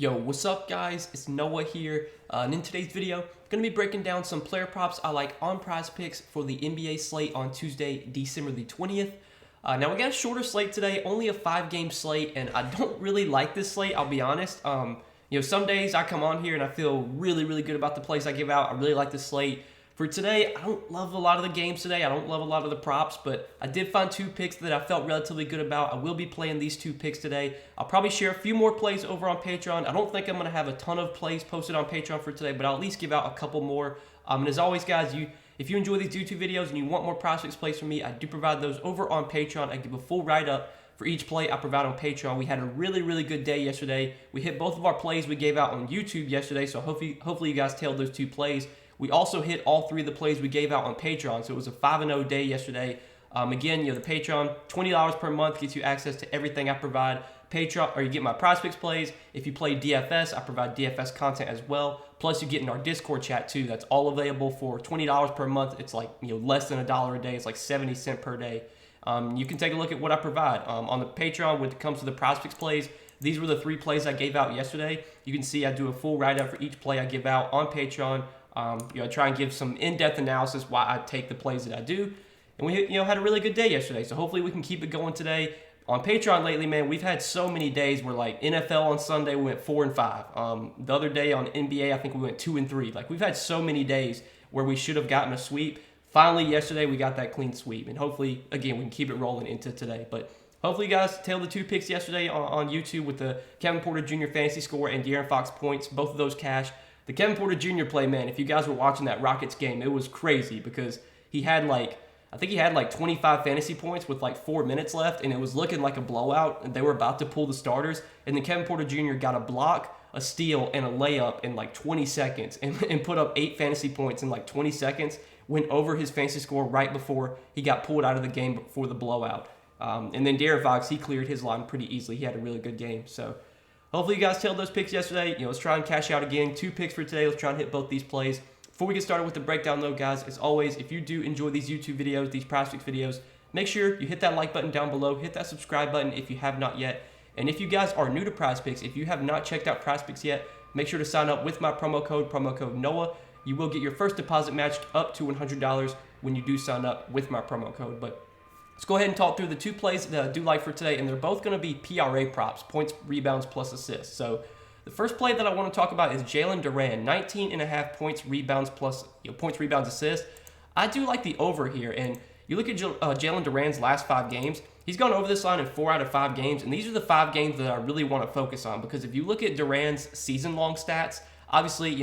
Yo, what's up guys? It's Noah here, and in today's video, I'm going to be breaking down some player props I like on Prizepicks for the NBA slate on Tuesday, December the 20th. Now we got a shorter slate today, only a 5-game slate, and I don't really like this slate, I'll be honest. Some days I come on here and I feel really good about the plays I give out. I really like the slate. For today, I don't love a lot of the games today. I don't love a lot of the props, but I did find 2 picks that I felt relatively good about. I will be playing these 2 picks today. I'll probably share a few more plays over on Patreon. I don't think I'm going to have a ton of plays posted on Patreon for today, but I'll at least give out a couple more. And as always, guys, if you enjoy these YouTube videos and you want more prospects plays from me, I do provide those over on Patreon. I give a full write-up for each play I provide on Patreon. We had a really good day yesterday. We hit both of our plays we gave out on YouTube yesterday, so hopefully you guys tailed those 2 plays. We also hit all 3 of the plays we gave out on Patreon, so it was a 5-0 day yesterday. Again, the Patreon, $20 per month gets you access to everything I provide. Patreon, or you get my Prizepicks plays. If you play DFS, I provide DFS content as well. Plus, you get in our Discord chat too. That's all available for $20 per month. It's like less than $1 a day. It's like 70 cents per day. You can take a look at what I provide on the Patreon when it comes to the Prizepicks plays. These were the 3 plays I gave out yesterday. You can see I do a full write-up for each play I give out on Patreon. I try and give some in-depth analysis why I take the plays that I do. And we had a really good day yesterday, so hopefully we can keep it going today. On Patreon lately, man, we've had so many days where, like, NFL on Sunday we went 4 and 5. The other day on NBA, I think we went 2 and 3. Like, we've had so many days where we should have gotten a sweep. Finally, yesterday, we got that clean sweep. And hopefully, again, we can keep it rolling into today. But hopefully, you guys tailed the 2 picks yesterday on YouTube with the Kevin Porter Jr. fantasy score and De'Aaron Fox points. Both of those cash. The Kevin Porter Jr. play, man, if you guys were watching that Rockets game, it was crazy because he had I think he had 25 fantasy points with 4 minutes left, and it was looking like a blowout, and they were about to pull the starters, and then Kevin Porter Jr. got a block, a steal, and a layup in 20 seconds, and put up 8 fantasy points in 20 seconds, went over his fantasy score right before he got pulled out of the game before the blowout. And then De'Aaron Fox, he cleared his line pretty easily. He had a really good game, so hopefully you guys tailed those picks yesterday. Let's try and cash out again. 2 picks for today. Let's try and hit both these plays. Before we get started with the breakdown though, guys, as always, if you do enjoy these YouTube videos, these Prizepicks videos, make sure you hit that like button down below. Hit that subscribe button if you have not yet. And if you guys are new to Prizepicks, if you have not checked out Prizepicks yet, make sure to sign up with my promo code NOAH. You will get your first deposit matched up to $100 when you do sign up with my promo code. But let's go ahead and talk through the 2 plays that I do like for today, and they're both going to be PRA props, points, rebounds, plus assists. So the first play that I want to talk about is Jalen Duren, 19.5 points, rebounds, plus points, rebounds, assists. I do like the over here, and you look at Jalen Duren's last 5 games. He's gone over this line in 4 out of 5 games, and these are the 5 games that I really want to focus on because if you look at Duren's season-long stats, obviously,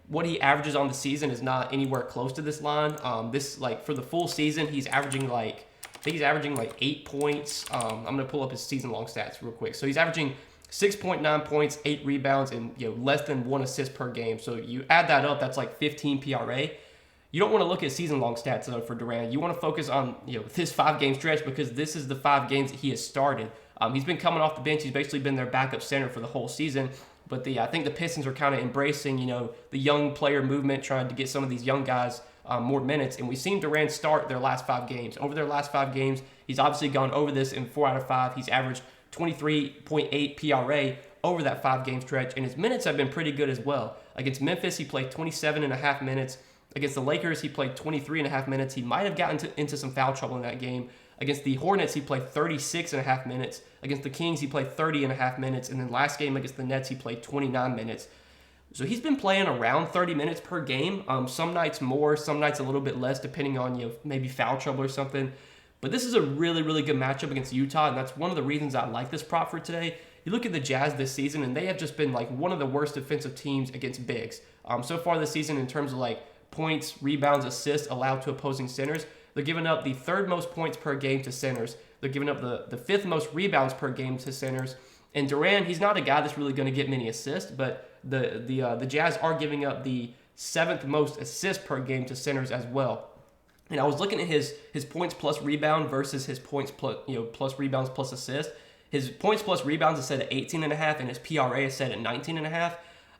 what he averages on the season is not anywhere close to this line. For the full season, he's averaging I think he's averaging 8 points. I'm going to pull up his season-long stats real quick. So he's averaging 6.9 points, 8 rebounds, and less than 1 assist per game. So you add that up, that's 15 PRA. You don't want to look at season-long stats though for Duren. You want to focus on this 5-game stretch because this is the 5 games that he has started. He's been coming off the bench. He's basically been their backup center for the whole season. But I think the Pistons are kind of embracing the young player movement, trying to get some of these young guys more minutes, and we've seen Duren start their last 5 games. Over their last 5 games, he's obviously gone over this in 4 out of 5. He's averaged 23.8 PRA over that 5-game stretch, and his minutes have been pretty good as well. Against Memphis, he played 27.5 minutes. Against the Lakers, he played 23.5 minutes. He might have gotten into some foul trouble in that game. Against the Hornets, he played 36.5 minutes. Against the Kings, he played 30.5 minutes. And then last game against the Nets, he played 29 minutes. So he's been playing around 30 minutes per game. Some nights more, some nights a little bit less, depending on maybe foul trouble or something. But this is a really good matchup against Utah, and that's one of the reasons I like this prop for today. You look at the Jazz this season, and they have just been one of the worst defensive teams against bigs. So far this season, in terms of points, rebounds, assists allowed to opposing centers, they're giving up the 3rd most points per game to centers. They're giving up the 5th most rebounds per game to centers. And Duren, he's not a guy that's really going to get many assists, but the Jazz are giving up the 7th most assists per game to centers as well. And I was looking at his points plus rebound versus his points plus rebounds plus assist. His points plus rebounds is set at 18.5, and his PRA is set at 19.5.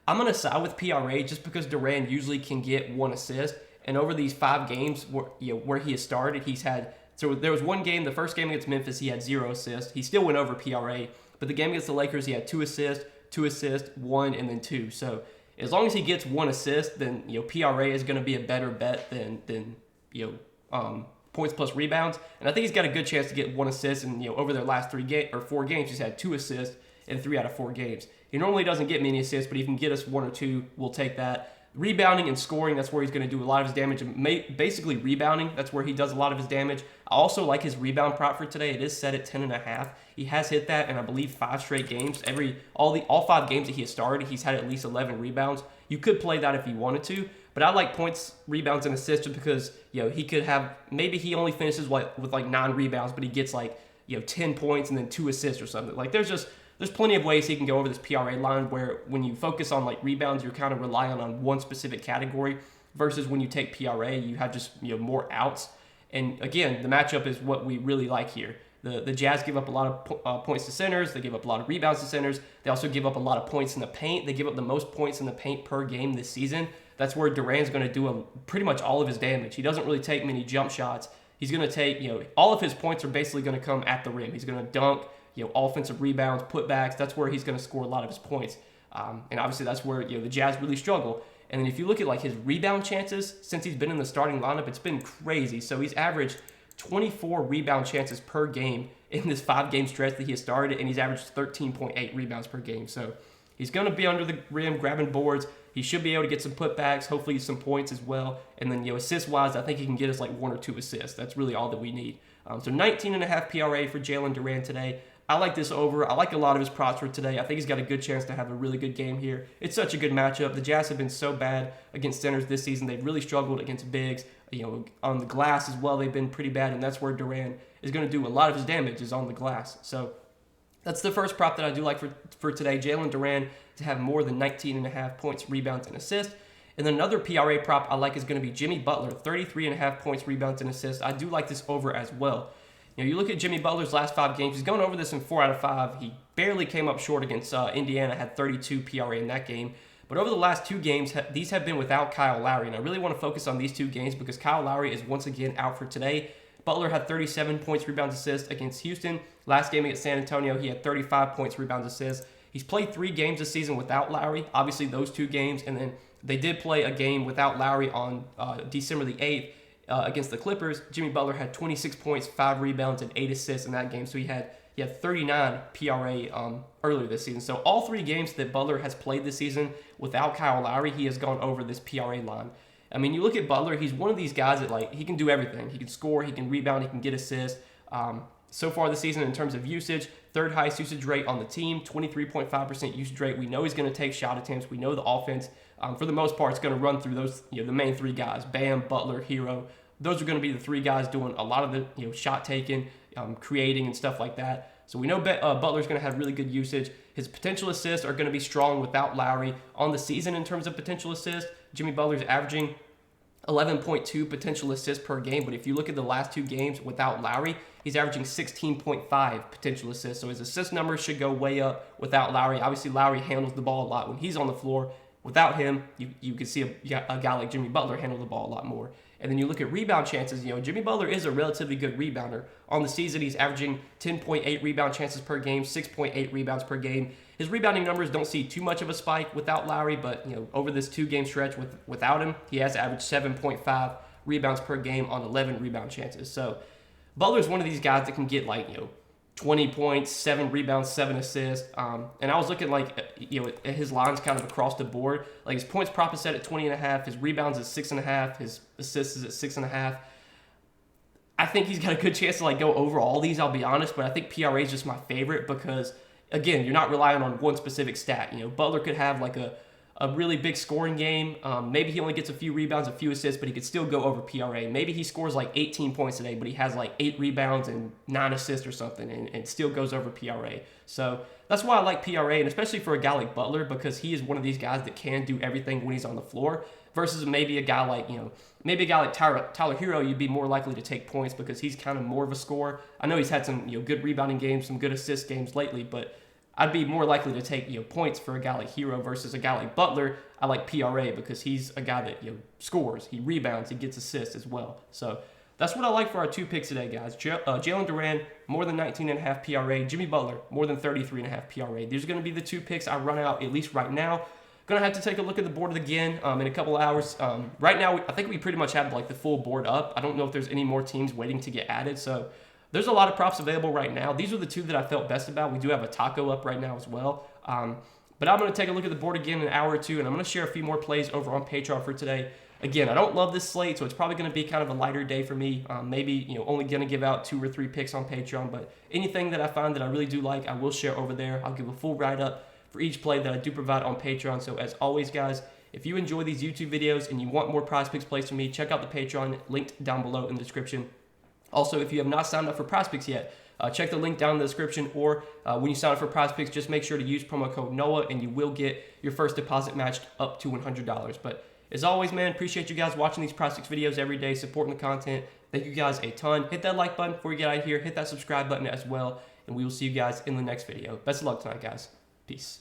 I'm going to side with PRA just because Duren usually can get 1 assist. And over these 5 games where he has started, he's had So there was one game, the first game against Memphis, he had 0 assists. He still went over PRA. But the game against the Lakers, he had 2 assists. 2 assists, 1, and then 2. So as long as he gets 1 assist, then PRA is going to be a better bet than points plus rebounds. And I think he's got a good chance to get 1 assist. And over their last 4 games, he's had 2 assists in 3 out of 4 games. He normally doesn't get many assists, but he can get us 1 or 2. We'll take that. Rebounding and scoring, that's where he's going to do a lot of his damage. Basically rebounding, that's where he does a lot of his damage. I also like his rebound prop for today. It is set at 10.5. He has hit that in, I believe, 5 straight games. All 5 games that he has started, he's had at least 11 rebounds. You could play that if you wanted to, but I like points, rebounds, and assists just because he could have, maybe he only finishes with like 9 rebounds, but he gets like 10 points and then 2 assists or something. Like there's plenty of ways he can go over this PRA line where when you focus on like rebounds, you're kind of relying on one specific category versus when you take PRA, you have just more outs. And again, the matchup is what we really like here. The Jazz give up a lot of points to centers. They give up a lot of rebounds to centers. They also give up a lot of points in the paint. They give up the most points in the paint per game this season. That's where Durant's going to do pretty much all of his damage. He doesn't really take many jump shots. He's going to take, all of his points are basically going to come at the rim. He's going to dunk, offensive rebounds, putbacks. That's where he's going to score a lot of his points. And obviously that's where, the Jazz really struggle. And then if you look at like his rebound chances since he's been in the starting lineup, it's been crazy. So he's averaged 24 rebound chances per game in this 5-game stretch that he has started, and he's averaged 13.8 rebounds per game. So he's going to be under the rim grabbing boards. He should be able to get some putbacks, hopefully some points as well. And then, assist-wise, I think he can get us like 1 or 2 assists. That's really all that we need. So 19.5 PRA for Jalen Duren today. I like this over. I like a lot of his props for today. I think he's got a good chance to have a really good game here. It's such a good matchup. The Jazz have been so bad against centers this season. They've really struggled against bigs. On the glass as well, they've been pretty bad, and that's where Duren is going to do a lot of his damage is on the glass. So that's the first prop that I do like for today. Jalen Duren to have more than 19.5 points, rebounds, and assists. And then another PRA prop I like is going to be Jimmy Butler, 33.5 points, rebounds, and assists. I do like this over as well. You look at Jimmy Butler's last 5 games. He's going over this in 4 out of 5. He barely came up short against Indiana, had 32 PRA in that game. But over the last 2 games, these have been without Kyle Lowry. And I really want to focus on these 2 games because Kyle Lowry is once again out for today. Butler had 37 points, rebounds, assists against Houston. Last game against San Antonio, he had 35 points, rebounds, assists. He's played 3 games this season without Lowry. Obviously, those 2 games. And then they did play a game without Lowry on December the 8th. Against the Clippers. Jimmy Butler had 26 points, 5 rebounds, and 8 assists in that game. So he had 39 PRA earlier this season. So all 3 games that Butler has played this season without Kyle Lowry, he has gone over this PRA line. I mean, you look at Butler, he's one of these guys that he can do everything. He can score, he can rebound, he can get assists. So far this season in terms of usage, 3rd highest usage rate on the team, 23.5% usage rate. We know he's going to take shot attempts. We know the offense, for the most part, is going to run through those, the main 3 guys, Bam, Butler, Hero. Those are going to be the 3 guys doing a lot of the shot taking, creating, and stuff like that. So we know Butler's going to have really good usage. His potential assists are going to be strong without Lowry. On the season in terms of potential assists, Jimmy Butler's averaging 11.2 potential assists per game. But if you look at the last 2 games without Lowry, he's averaging 16.5 potential assists. So his assist numbers should go way up without Lowry. Obviously, Lowry handles the ball a lot when he's on the floor. Without him, you can see a guy like Jimmy Butler handle the ball a lot more. And then you look at rebound chances. Jimmy Butler is a relatively good rebounder. On the season, he's averaging 10.8 rebound chances per game, 6.8 rebounds per game. His rebounding numbers don't see too much of a spike without Lowry, but over this 2-game stretch without him, he has averaged 7.5 rebounds per game on 11 rebound chances. So Butler's one of these guys that can get 20 points, 7 rebounds, 7 assists. And I was looking at his lines kind of across the board. His points prop is set at 20.5. His rebounds is 6.5. His assists is at 6.5. I think he's got a good chance to go over all these, I'll be honest. But I think PRA is just my favorite because, again, you're not relying on one specific stat. Butler could have a really big scoring game. Maybe he only gets a few rebounds, a few assists, but he could still go over PRA. Maybe he scores 18 points today, but he has 8 rebounds and 9 assists or something and still goes over PRA. So that's why I like PRA, and especially for a guy like Butler, because he is one of these guys that can do everything when he's on the floor versus maybe a guy like Tyler Hero. You'd be more likely to take points because he's kind of more of a scorer. I know he's had some good rebounding games, some good assist games lately, but I'd be more likely to take points for a guy like Hero versus a guy like Butler. I like PRA because he's a guy that scores, he rebounds, he gets assists as well. So that's what I like for our 2 picks today, guys. Jalen Duran, more than 19.5 PRA. Jimmy Butler, more than 33.5 PRA. These are going to be the 2 picks I run out, at least right now. Going to have to take a look at the board again in a couple hours. Right now, I think we pretty much have like the full board up. I don't know if there's any more teams waiting to get added. So there's a lot of props available right now. These are the 2 that I felt best about. We do have a taco up right now as well. But I'm going to take a look at the board again in an hour or 2, and I'm going to share a few more plays over on Patreon for today. Again, I don't love this slate, so it's probably going to be kind of a lighter day for me. Maybe only going to give out 2 or 3 picks on Patreon, but anything that I find that I really do like, I will share over there. I'll give a full write-up for each play that I do provide on Patreon. So as always, guys, if you enjoy these YouTube videos and you want more Prizepicks plays from me, check out the Patreon linked down below in the description. Also, if you have not signed up for Prizepicks yet, check the link down in the description, or when you sign up for Prizepicks, just make sure to use promo code NOAH, and you will get your first deposit matched up to $100. But as always, man, appreciate you guys watching these Prizepicks videos every day, supporting the content. Thank you guys a ton. Hit that like button before you get out of here. Hit that subscribe button as well, and we will see you guys in the next video. Best of luck tonight, guys. Peace.